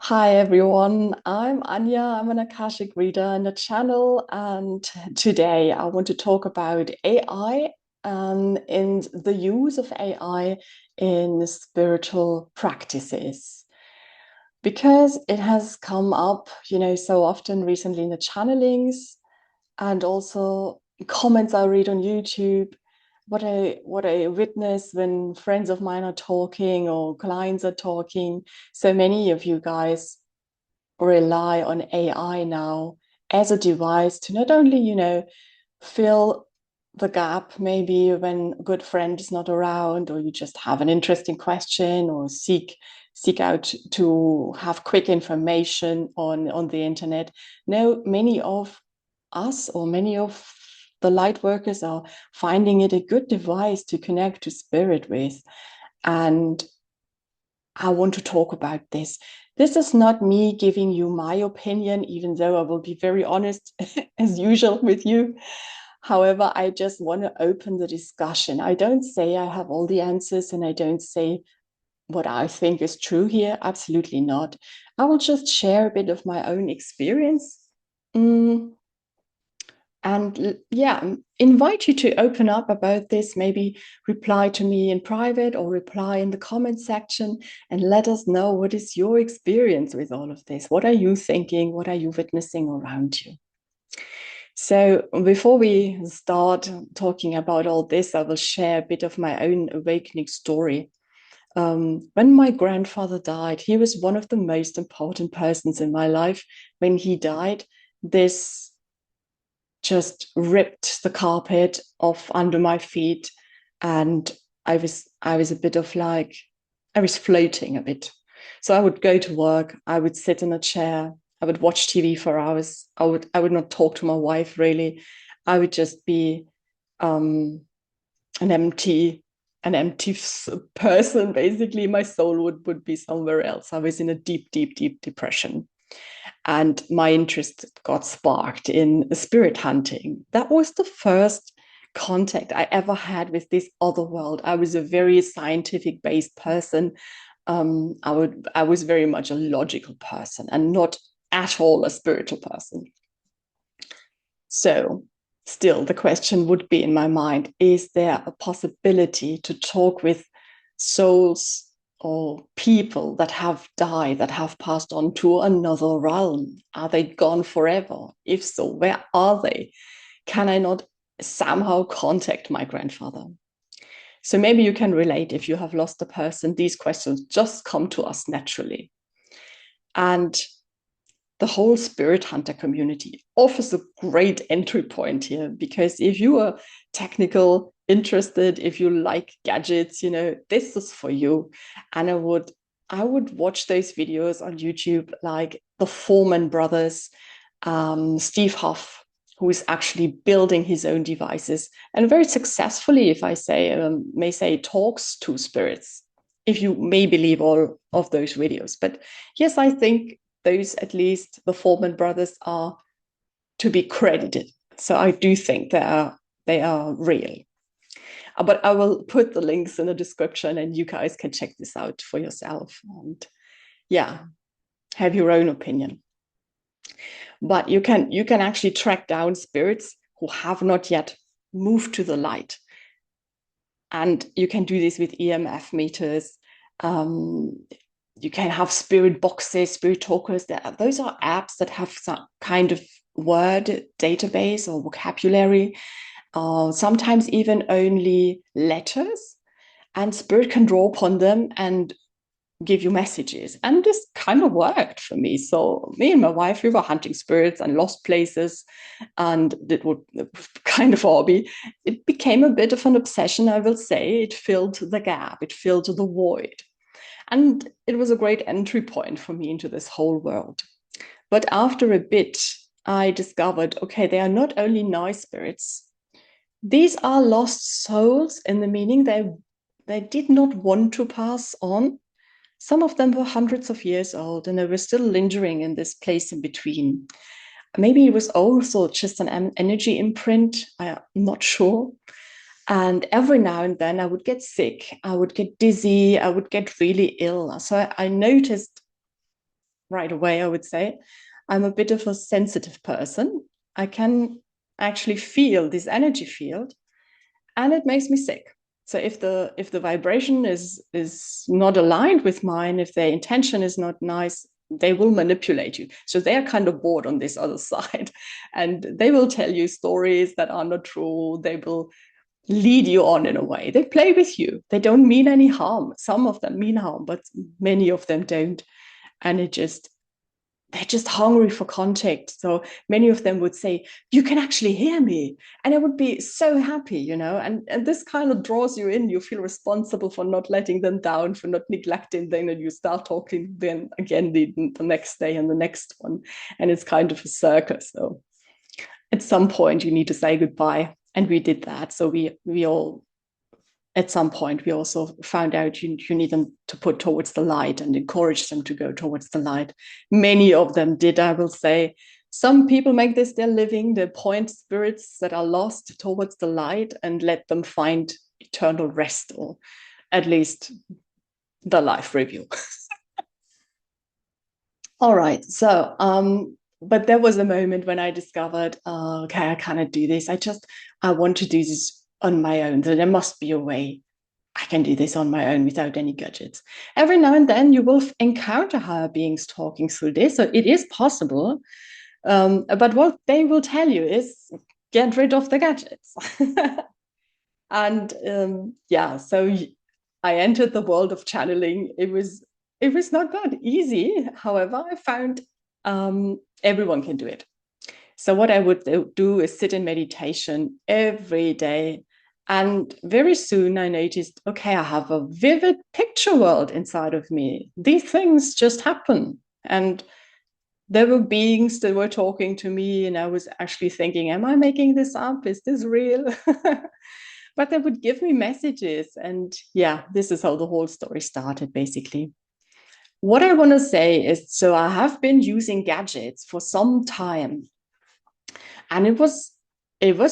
Hi everyone, I'm Anja. I'm an Akashic Reader in the channel, and today I want to talk about AI and the use of AI in spiritual practices because it has come up, so often recently in the channelings and also comments I read on YouTube. What I witness when friends of mine are talking or clients are talking. So many of you guys rely on AI now as a device to not only, fill the gap maybe when a good friend is not around, or you just have an interesting question, or seek out to have quick information on the internet. No, many of us or many of the light workers are finding it a good device to connect to spirit with. And I want to talk about this. This is not me giving you my opinion, even though I will be very honest as usual with you. However, I just want to open the discussion. I don't say I have all the answers, and I don't say what I think is true here. Absolutely not. I will just share a bit of my own experience. Mm, and yeah, invite you to open up about this, maybe reply to me in private or reply in the comment section, and let us know what is your experience with all of this. What are you thinking? What are you witnessing around you? So before we start talking about all this, I will share a bit of my own awakening story. When my grandfather died, he was one of the most important persons in my life. When he died, this just ripped the carpet off under my feet, and I was a bit of like, I was floating a bit. So I would go to work, I would sit in a chair, I would watch TV for hours. I would not talk to my wife really. I would just be um an empty an empty person. Basically my soul would be somewhere else. I was in a deep depression, and my interest got sparked in spirit hunting. That was the first contact I ever had with this other world. I was a very scientific based person. I was very much a logical person and not at all a spiritual person. So still the question would be in my mind, is there a possibility to talk with souls or people that have died, that have passed on to another realm? Are they gone forever? If so, where are they? Can I not somehow contact my grandfather? So maybe you can relate. If you have lost a person, these questions just come to us naturally. And the whole spirit hunter community offers a great entry point here, because if you are technical interested, if you like gadgets, this is for you. And I would watch those videos on YouTube, like the Foreman brothers, Steve Huff, who is actually building his own devices and very successfully, if I may say, talks to spirits, if you may believe all of those videos. But yes, I think those, at least the Foreman brothers, are to be credited. So I do think they are real. But I will put the links in the description, and you guys can check this out for yourself. And yeah, have your own opinion. But you can actually track down spirits who have not yet moved to the light, and you can do this with EMF meters. Um, you can have spirit boxes, spirit talkers. Those are apps that have some kind of word database or vocabulary, sometimes even only letters, and spirit can draw upon them and give you messages. And this kind of worked for me. So me and my wife, we were hunting spirits and lost places, and it was kind of hobby. It became a bit of an obsession, I will say. It filled the gap, it filled the void. And it was a great entry point for me into this whole world. But after a bit, I discovered, okay, they are not only nice spirits, these are lost souls, in the meaning they did not want to pass on. Some of them were hundreds of years old, and they were still lingering in this place in between. Maybe it was also just an energy imprint. I'm not sure. And every now and then I would get sick, I would get dizzy, I would get really ill. So I noticed right away, I would say. I'm a bit of a sensitive person. I can actually feel this energy field, and it makes me sick. So if the vibration is not aligned with mine, if their intention is not nice, they will manipulate you. So they are kind of bored on this other side, and they will tell you stories that are not true. They will lead you on in a way. They play with you. They don't mean any harm. Some of them mean harm, but many of them don't. And they're just hungry for contact. So many of them would say, you can actually hear me. And I would be so happy, and this kind of draws you in. You feel responsible for not letting them down, for not neglecting them. And you start talking then again the next day and the next one. And it's kind of a circus. So at some point you need to say goodbye. And we did that. So we all, at some point, we also found out you need them to put towards the light and encourage them to go towards the light. Many of them did, I will say. Some people make this their living. They point spirits that are lost towards the light and let them find eternal rest, or at least the life review. All right. So, but there was a moment when I discovered, okay, I cannot do this. I want to do this on my own. So there must be a way I can do this on my own without any gadgets. Every now and then you will encounter higher beings talking through this. So it is possible. But what they will tell you is get rid of the gadgets. And so I entered the world of channeling. It was not that easy. However, I found everyone can do it. So what I would do is sit in meditation every day. And very soon I noticed, okay, I have a vivid picture world inside of me. These things just happen. And there were beings that were talking to me, and I was actually thinking, am I making this up? Is this real? But they would give me messages. And yeah, this is how the whole story started, basically. What I want to say is, so I have been using gadgets for some time, and it was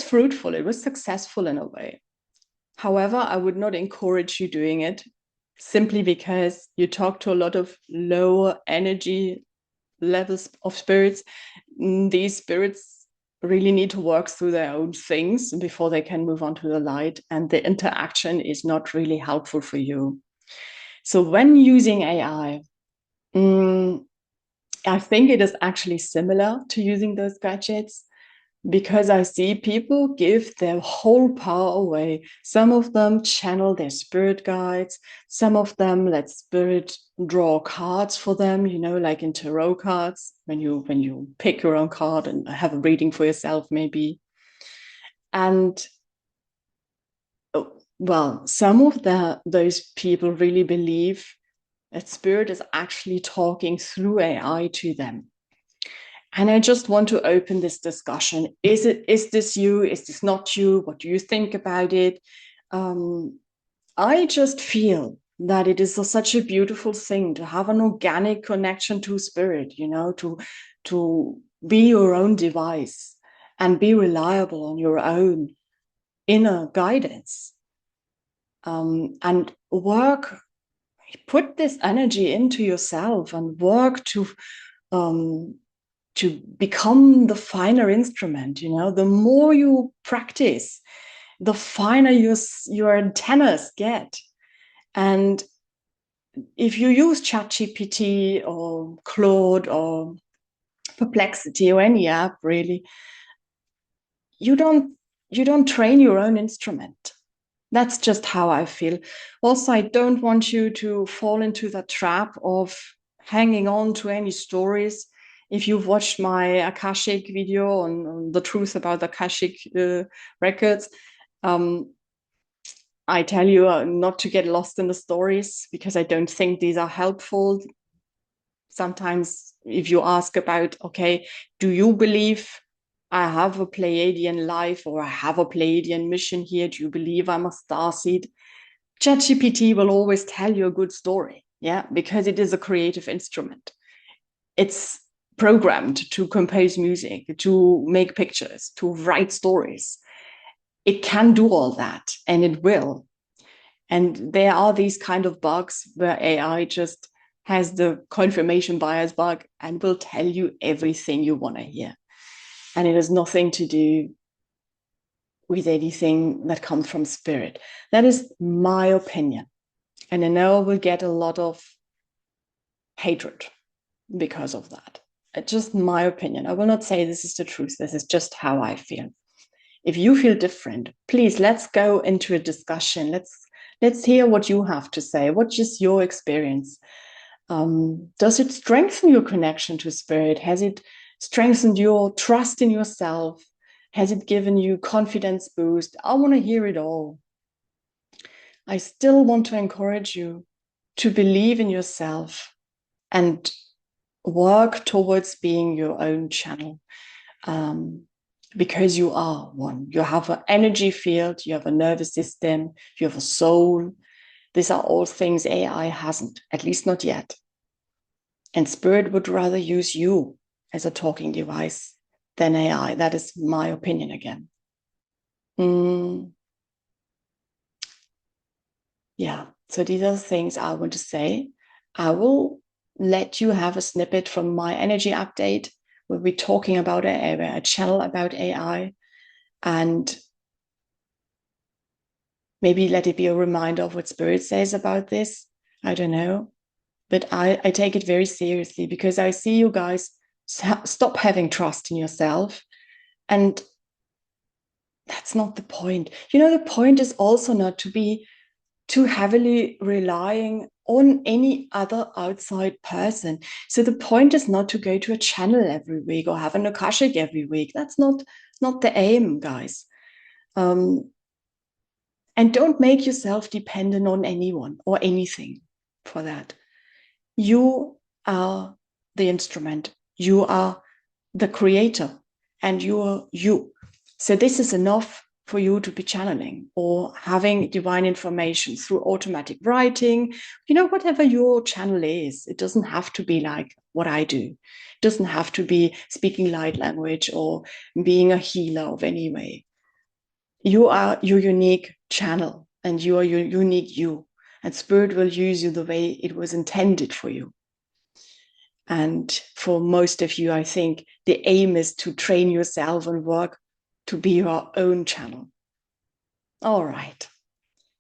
fruitful, it was successful in a way. However, I would not encourage you doing it, simply because you talk to a lot of lower energy levels of spirits. These spirits really need to work through their own things before they can move on to the light, and the interaction is not really helpful for you. So when using AI, I think it is actually similar to using those gadgets, because I see people give their whole power away. Some of them channel their spirit guides. Some of them let spirit draw cards for them, like in tarot cards, when you pick your own card and have a reading for yourself, maybe. And well, some of those people really believe that spirit is actually talking through AI to them. And I just want to open this discussion. Is this you? Is this not you? What do you think about it? I just feel that it is such a beautiful thing to have an organic connection to spirit, to be your own device and be reliable on your own inner guidance. And put this energy into yourself and work to become the finer instrument. The more you practice, the finer your antennas get. And if you use ChatGPT or Claude or Perplexity or any app, really, you don't train your own instrument. That's just how I feel. Also, I don't want you to fall into the trap of hanging on to any stories. If you've watched my Akashic video on the truth about Akashic records, I tell you not to get lost in the stories, because I don't think these are helpful. Sometimes if you ask about, okay, do you believe I have a Pleiadian life, or I have a Pleiadian mission here? Do you believe I'm a starseed? ChatGPT will always tell you a good story, because it is a creative instrument. It's programmed to compose music, to make pictures, to write stories. It can do all that, and it will. And there are these kind of bugs where AI just has the confirmation bias bug and will tell you everything you want to hear. And it has nothing to do with anything that comes from spirit. That is my opinion. And I know we'll get a lot of hatred because of that. It's just my opinion. I will not say this is the truth. This is just how I feel. If you feel different, please let's go into a discussion. Let's hear what you have to say. What's just your experience? Does it strengthen your connection to spirit? Has it strengthened your trust in yourself? Has it given you confidence boost? I want to hear it all. I still want to encourage you to believe in yourself and work towards being your own channel. Because you are one. You have an energy field, you have a nervous system, you have a soul. These are all things AI hasn't, at least not yet. And spirit would rather use you as a talking device than AI. That is my opinion again. Yeah, so these are the things I want to say. I will let you have a snippet from my energy update. We'll be talking about a channel about AI, and maybe let it be a reminder of what Spirit says about this. I don't know. But I take it very seriously because I see you guys stop having trust in yourself. And that's not the point. The point is also not to be too heavily relying on any other outside person. So the point is not to go to a channel every week or have an Akashic every week. That's not the aim, guys. And don't make yourself dependent on anyone or anything for that. You are the instrument. You are the creator, and you are you. So this is enough for you to be channeling or having divine information through automatic writing, whatever your channel is. It doesn't have to be like what I do. It doesn't have to be speaking light language or being a healer of any way. You are your unique channel and you are your unique you. And spirit will use you the way it was intended for you. And for most of you, I think the aim is to train yourself and work to be your own channel. All right.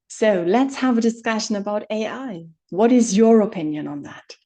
So let's have a discussion about AI. What is your opinion on that?